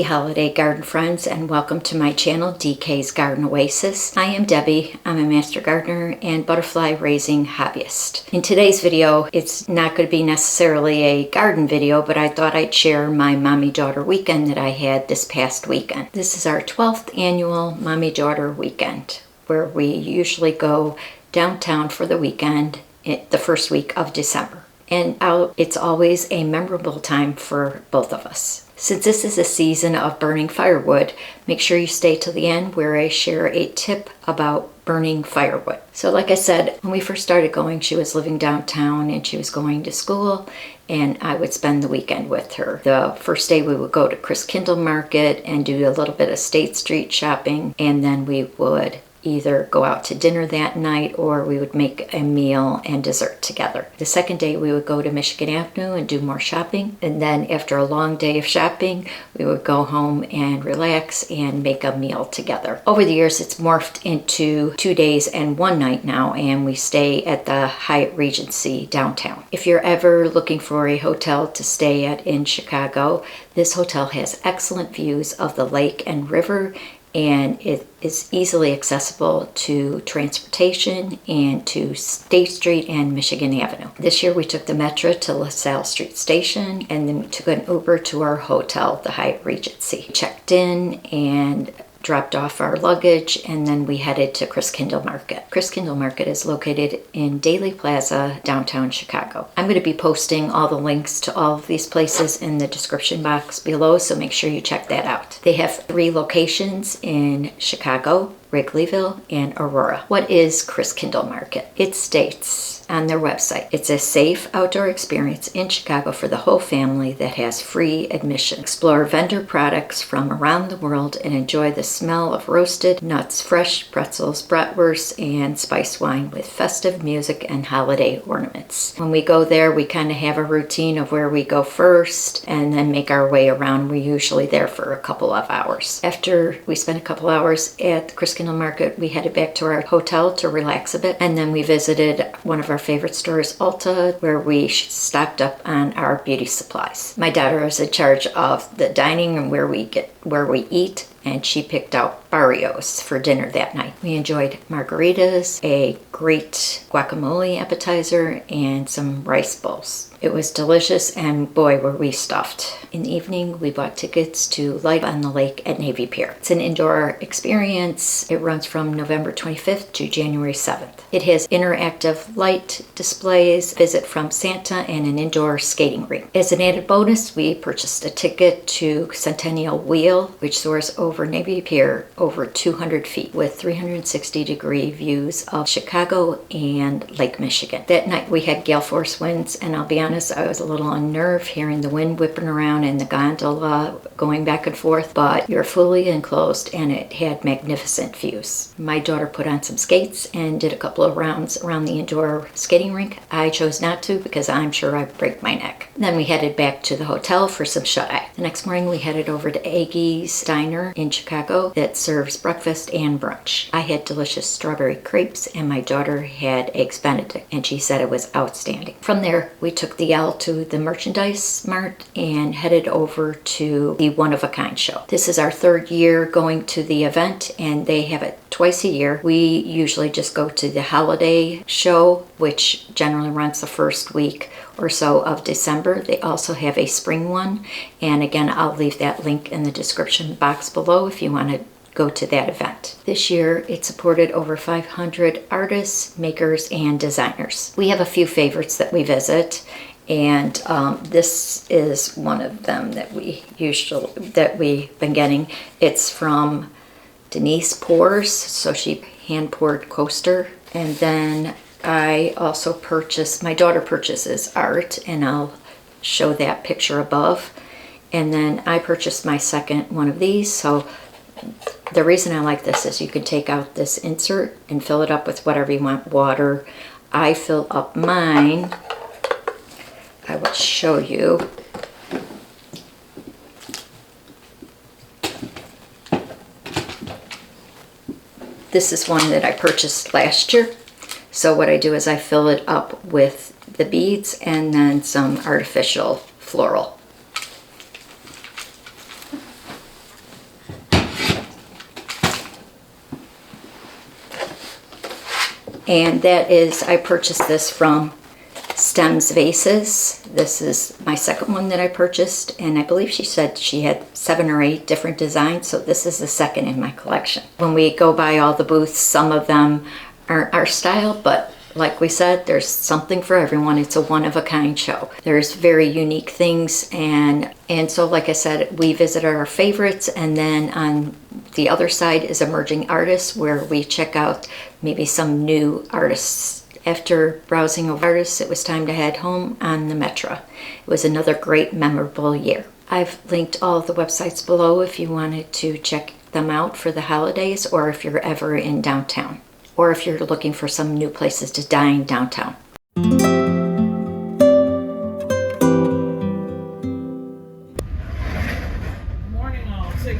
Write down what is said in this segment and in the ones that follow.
holiday garden friends, and welcome to my channel, DK's Garden Oasis. I am Debbie. I'm a master gardener and butterfly raising hobbyist. In today's video, it's not going to be necessarily a garden video, but I thought I'd share my mommy-daughter weekend that I had this past weekend. This is our 12th annual mommy-daughter weekend, where we usually go downtown for the weekend the first week of December. And it's always a memorable time for both of us. Since this is a season of burning firewood, make sure you stay till the end where I share a tip about burning firewood. So like I said, when we first started going, she was living downtown and she was going to school, and I would spend the weekend with her. The first day we would go to Christkindlmarket and do a little bit of State Street shopping, and then we would either go out to dinner that night or we would make a meal and dessert together. The second day we would go to Michigan Avenue and do more shopping, and then after a long day of shopping we would go home and relax and make a meal together. Over the years it's morphed into 2 days and 1 night now, and we stay at the Hyatt Regency downtown. If you're ever looking for a hotel to stay at in Chicago, this hotel has excellent views of the lake and river, and it is easily accessible to transportation and to State Street and Michigan Avenue. This year we took the Metro to LaSalle Street Station, and then we took an Uber to our hotel, the Hyatt Regency. Checked in and dropped off our luggage, and then we headed to Christkindlmarket. Christkindlmarket is located in Daly Plaza, downtown Chicago. I'm going to be posting all the links to all of these places in the description box below, so make sure you check that out. They have 3 locations in Chicago, Wrigleyville, and Aurora. What is Christkindlmarket? It states on their website, it's a safe outdoor experience in Chicago for the whole family that has free admission. Explore vendor products from around the world and enjoy the smell of roasted nuts, fresh pretzels, bratwurst, and spice wine with festive music and holiday ornaments. When we go there, we kind of have a routine of where we go first and then make our way around. We're usually there for a couple of hours. After we spent a couple hours at Christkindlmarket, we headed back to our hotel to relax a bit, and then we visited one of our favorite stores, Ulta, where we stocked up on our beauty supplies. My daughter is in charge of the dining and where we eat, and she picked out Barrios for dinner that night. We enjoyed margaritas, a great guacamole appetizer, and some rice bowls. It was delicious, and boy were we stuffed. In the evening we bought tickets to Light on the Lake at Navy Pier. It's an indoor experience. It runs from November 25th to January 7th. It has interactive light displays, visit from Santa, and an indoor skating rink. As an added bonus, we purchased a ticket to Centennial Wheel, which soars over Navy Pier over 200 feet with 360-degree views of Chicago and Lake Michigan. That night we had gale force winds, and I'll be honest, I was a little unnerved hearing the wind whipping around and the gondola going back and forth, but you're fully enclosed and it had magnificent views. My daughter put on some skates and did a couple of rounds around the indoor skating rink. I chose not to because I'm sure I'd break my neck. Then we headed back to the hotel for some shut-eye. The next morning we headed over to Eggy's Diner in Chicago that serves breakfast and brunch. I had delicious strawberry crepes and my daughter had eggs Benedict, and she said it was outstanding. From there we took the L to the merchandise mart and headed over to the One of a Kind show. This is our 3rd year going to the event, and they have it twice a year. We usually just go to the holiday show, which generally runs the first week or so of December. They also have a spring one, and again I'll leave that link in the description box below if you want to go to that event. This year it supported over 500 artists, makers, and designers. We have a few favorites that we visit, and this is one of them that we've been getting. It's from Denise Pours, so she hand poured coaster. And then I also purchased, my daughter purchases art, and I'll show that picture above. And then I purchased my second one of these. So the reason I like this is you can take out this insert and fill it up with whatever you want. Water. I fill up mine. I will show you. This is one that I purchased last year. So what I do is I fill it up with the beads and then some artificial floral. And that is, I purchased this from Stems Vases. This is my second one that I purchased, and I believe she said she had 7 or 8 different designs, so this is the second in my collection. When we go by all the booths, some of them aren't our style, but like we said, there's something for everyone. It's a one-of-a-kind show. There's very unique things, and so like I said, we visit our favorites, and then on the other side is emerging artists, where we check out maybe some new artists. After browsing over artists, it was time to head home on the Metro. It was another great, memorable year. I've linked all the websites below if you wanted to check them out for the holidays, or if you're ever in downtown, or if you're looking for some new places to dine downtown. Morning all, 6.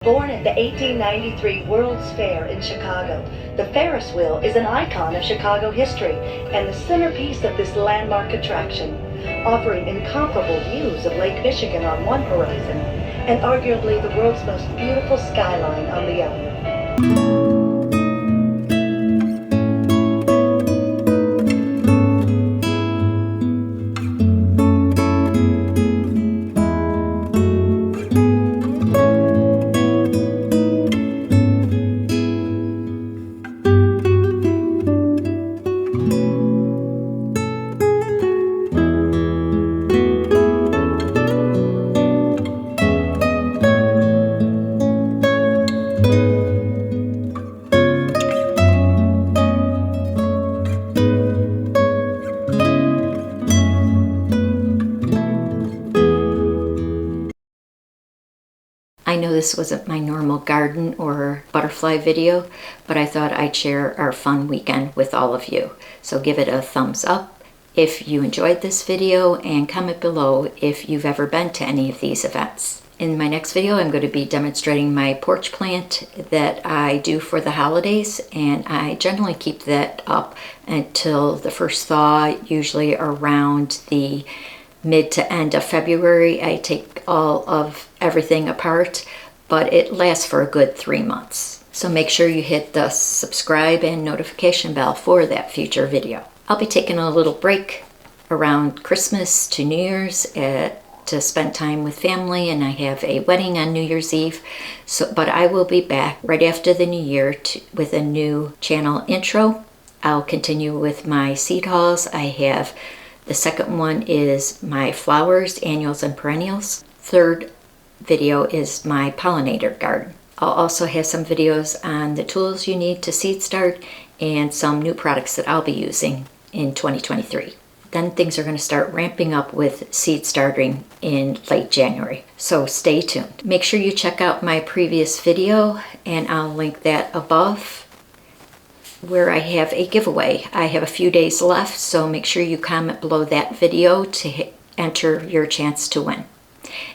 Born at the 1893 World's Fair in Chicago, the Ferris wheel is an icon of Chicago history and the centerpiece of this landmark attraction, offering incomparable views of Lake Michigan on one horizon and arguably the world's most beautiful skyline on the other. I know this wasn't my normal garden or butterfly video, but I thought I'd share our fun weekend with all of you. So give it a thumbs up if you enjoyed this video, and comment below if you've ever been to any of these events. In my next video, I'm going to be demonstrating my porch plant that I do for the holidays, and I generally keep that up until the first thaw, usually around the mid to end of February. I take all of everything apart, but it lasts for a good 3 months. So make sure you hit the subscribe and notification bell for that future video. I'll be taking a little break around Christmas to New Year's to spend time with family, and I have a wedding on New Year's Eve. But I will be back right after the new year with a new channel intro. I'll continue with my seed hauls. I have the second one is my flowers, annuals and perennials. Third video is my pollinator garden. I'll also have some videos on the tools you need to seed start and some new products that I'll be using in 2023. Then things are going to start ramping up with seed starting in late January. So stay tuned. Make sure you check out my previous video, and I'll link that above, where I have a giveaway. I have a few days left, so make sure you comment below that video to enter your chance to win.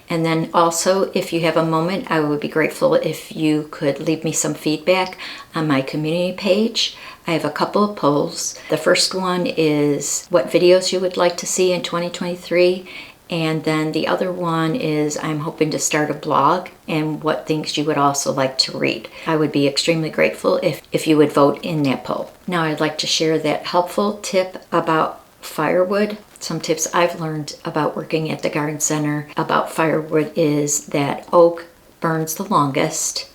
And then also, if you have a moment, I would be grateful if you could leave me some feedback on my community page. I have a couple of polls. The first one is what videos you would like to see in 2023. And then the other one is I'm hoping to start a blog and what things you would also like to read. I would be extremely grateful if you would vote in that poll. Now I'd like to share that helpful tip about firewood. Some tips I've learned about working at the garden center about firewood is that oak burns the longest,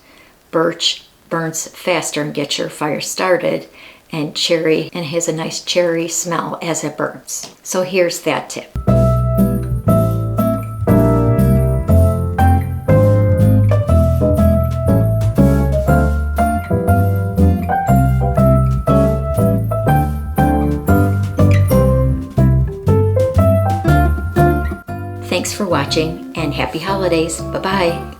birch burns faster and gets your fire started, and cherry and has a nice cherry smell as it burns. So here's that tip. Thanks for watching and happy holidays. Bye-bye.